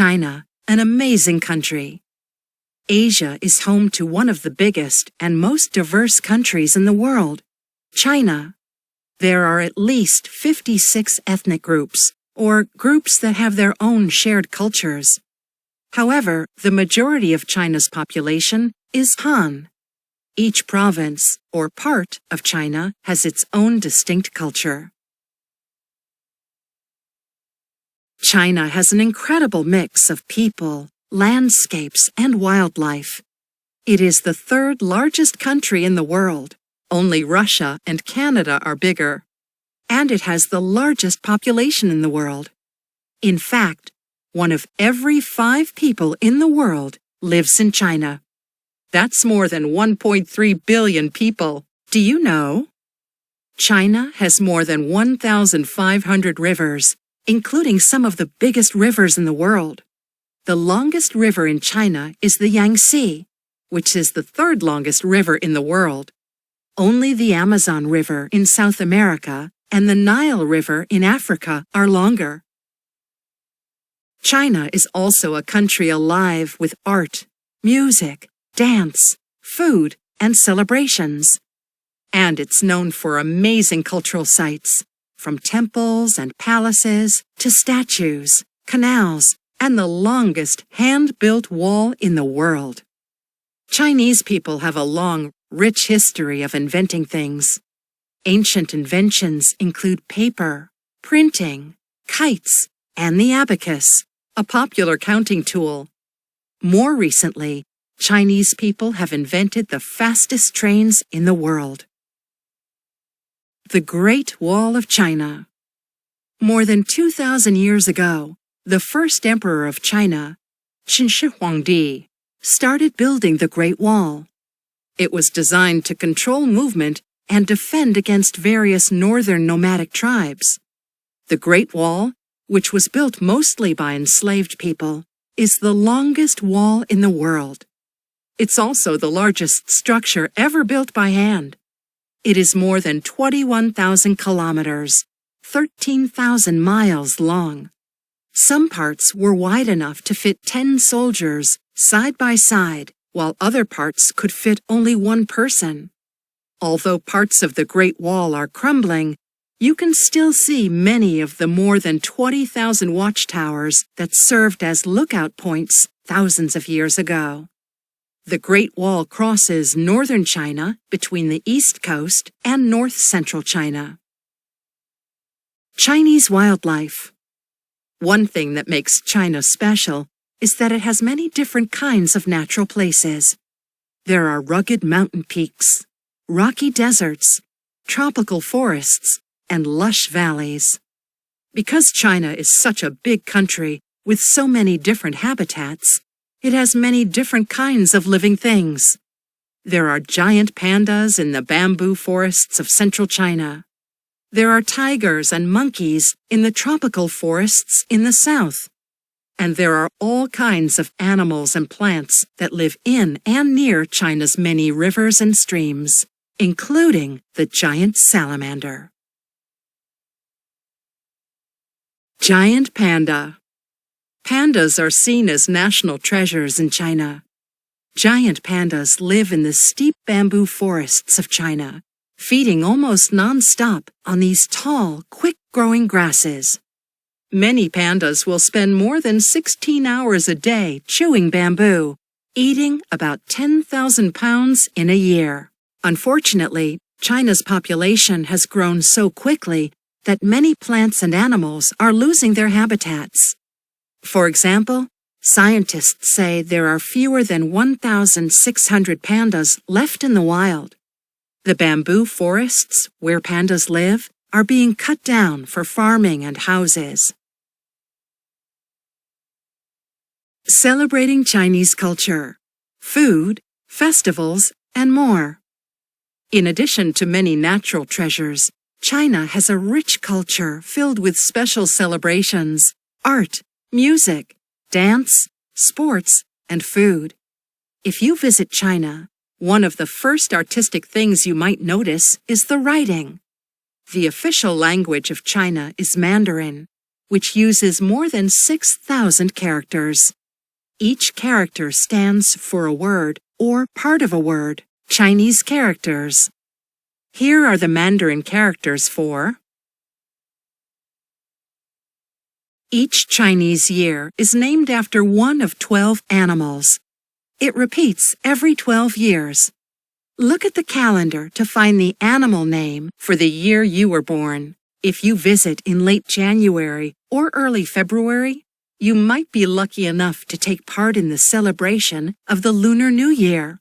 China, an amazing country. Asia is home to one of the biggest and most diverse countries in the world, China. There are at least 56 ethnic groups, or groups that have their own shared cultures. However, the majority of China's population is Han. Each province, or part, of China has its own distinct culture. China has an incredible mix of people, landscapes, and wildlife. It is the third largest country in the world. Only Russia and Canada are bigger. And it has the largest population in the world. In fact, 1 of every 5 people in the world lives in China. That's more than 1.3 billion people. Do you know? China has more than 1,500 rivers, including some of the biggest rivers in the world. The longest river in China is the Yangtze, which is the 3rd longest river in the world. Only the Amazon River in South America and the Nile River in Africa are longer. China is also a country alive with art, music, dance, food, and celebrations. And it's known for amazing cultural sites, from temples and palaces to statues, canals, and the longest hand-built wall in the world. Chinese people have a long, rich history of inventing things. Ancient inventions include paper, printing, kites, and the abacus, a popular counting tool. More recently, Chinese people have invented the fastest trains in the world. The Great Wall of China. More than 2,000 years ago, the first emperor of China, Qin Shi Huangdi, started building the Great Wall. It was designed to control movement and defend against various northern nomadic tribes. The Great Wall, which was built mostly by enslaved people, is the longest wall in the world. It's also the largest structure ever built by hand. It is more than 21,000 kilometers, 13,000 miles long. Some parts were wide enough to fit 10 soldiers side by side, while other parts could fit only 1 person. Although parts of the Great Wall are crumbling, you can still see many of the more than 20,000 watchtowers that served as lookout points thousands of years ago. The Great Wall crosses northern China between the east coast and north-central China. Chinese wildlife. One thing that makes China special is that it has many different kinds of natural places. There are rugged mountain peaks, rocky deserts, tropical forests, and lush valleys. Because China is such a big country with so many different habitats, it has many different kinds of living things. There are giant pandas in the bamboo forests of central China. There are tigers and monkeys in the tropical forests in the south. And there are all kinds of animals and plants that live in and near China's many rivers and streams, including the giant salamander. Giant panda. Pandas are seen as national treasures in China. Giant pandas live in the steep bamboo forests of China, feeding almost non-stop on these tall, quick-growing grasses. Many pandas will spend more than 16 hours a day chewing bamboo, eating about 10,000 pounds in a year. Unfortunately, China's population has grown so quickly that many plants and animals are losing their habitats. For example, scientists say there are fewer than 1,600 pandas left in the wild. The bamboo forests where pandas live are being cut down for farming and houses. Celebrating Chinese culture, food, festivals, and more. In addition to many natural treasures, China has a rich culture filled with special celebrations, art, music, dance, sports, and food. If you visit China, one of the first artistic things you might notice is the writing. The official language of China is Mandarin, which uses more than 6,000 characters. Each character stands for a word or part of a word, Chinese characters. Here are the Mandarin characters for. Each Chinese year is named after one of 12 animals. It repeats every 12 years. Look at the calendar to find the animal name for the year you were born. If you visit in late January or early February, you might be lucky enough to take part in the celebration of the Lunar New Year.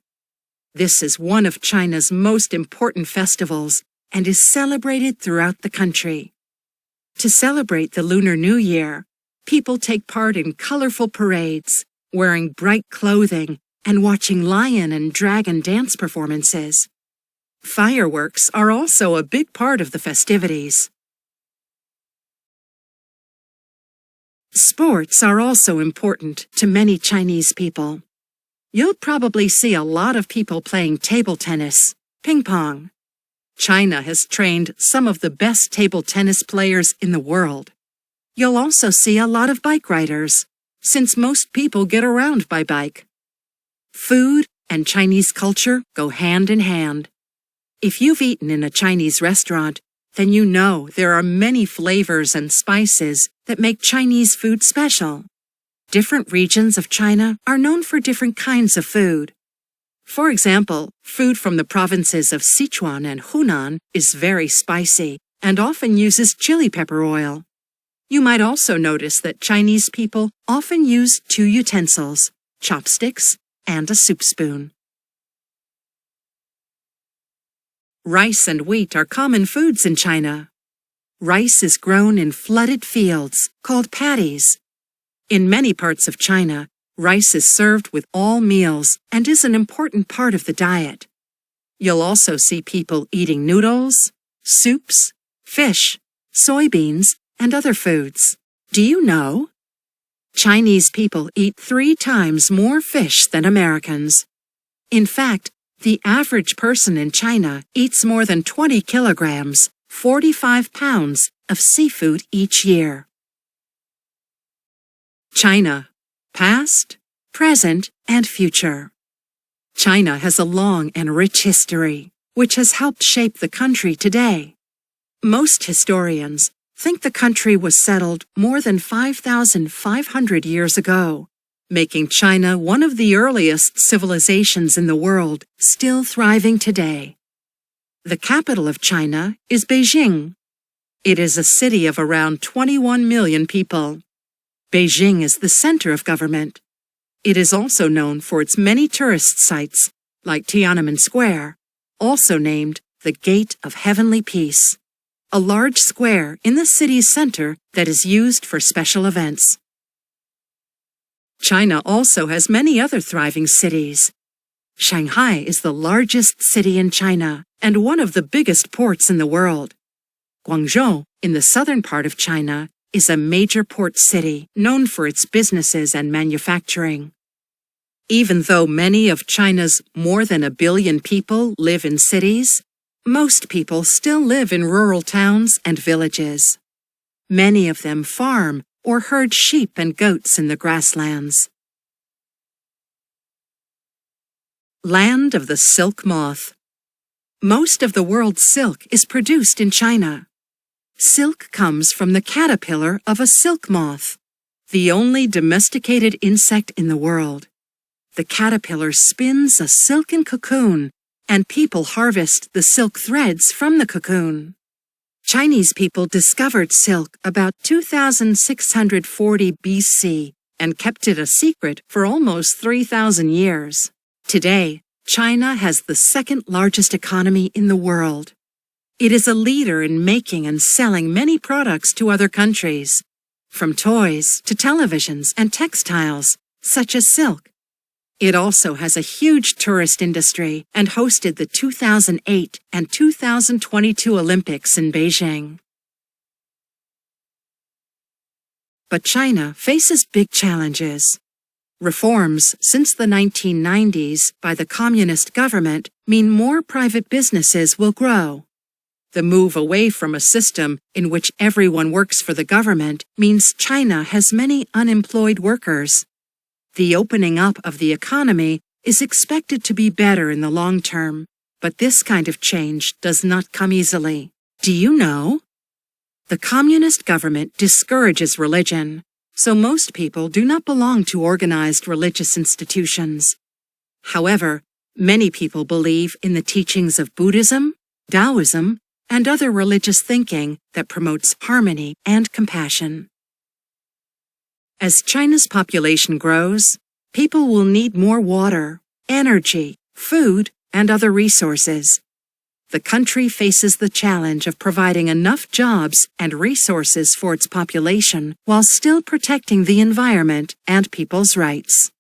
This is one of China's most important festivals and is celebrated throughout the country. To celebrate the Lunar New Year, people take part in colorful parades, wearing bright clothing, and watching lion and dragon dance performances. Fireworks are also a big part of the festivities. Sports are also important to many Chinese people. You'll probably see a lot of people playing table tennis, ping pong. China has trained some of the best table tennis players in the world. You'll also see a lot of bike riders, since most people get around by bike. Food and Chinese culture go hand in hand. If you've eaten in a Chinese restaurant, then you know there are many flavors and spices that make Chinese food special. Different regions of China are known for different kinds of food. For example, food from the provinces of Sichuan and Hunan is very spicy and often uses chili pepper oil. You might also notice that Chinese people often use 2 utensils, chopsticks and a soup spoon. Rice and wheat are common foods in China. Rice is grown in flooded fields, called paddies. In many parts of China, rice is served with all meals and is an important part of the diet. You'll also see people eating noodles, soups, fish, soybeans, and other foods. Do you know? Chinese people eat 3 times more fish than Americans. In fact, the average person in China eats more than 20 kilograms, 45 pounds of seafood each year. China, past, present, and future. China has a long and rich history, which has helped shape the country today. Most historians think the country was settled more than 5,500 years ago, making China one of the earliest civilizations in the world, still thriving today. The capital of China is Beijing. It is a city of around 21 million people. Beijing is the center of government. It is also known for its many tourist sites, like Tiananmen Square, also named the Gate of Heavenly Peace, a large square in the city's center that is used for special events. China also has many other thriving cities. Shanghai is the largest city in China and one of the biggest ports in the world. Guangzhou, in the southern part of China, is a major port city known for its businesses and manufacturing. Even though many of China's more than 1 billion people live in cities, most people still live in rural towns and villages. Many of them farm or herd sheep and goats in the grasslands. Land of the silk moth. Most of the world's silk is produced in China. Silk comes from the caterpillar of a silk moth, the only domesticated insect in the world. The caterpillar spins a silken cocoon, and people harvest the silk threads from the cocoon. Chinese people discovered silk about 2640 BC and kept it a secret for almost 3,000 years. Today, China has the second largest economy in the world. It is a leader in making and selling many products to other countries, from toys to televisions and textiles, such as silk. It also has a huge tourist industry and hosted the 2008 and 2022 Olympics in Beijing. But China faces big challenges. Reforms since the 1990s by the communist government mean more private businesses will grow. The move away from a system in which everyone works for the government means China has many unemployed workers. The opening up of the economy is expected to be better in the long term, but this kind of change does not come easily. Do you know? The communist government discourages religion, so most people do not belong to organized religious institutions. However, many people believe in the teachings of Buddhism, Taoism, and other religious thinking that promotes harmony and compassion. As China's population grows, people will need more water, energy, food, and other resources. The country faces the challenge of providing enough jobs and resources for its population while still protecting the environment and people's rights.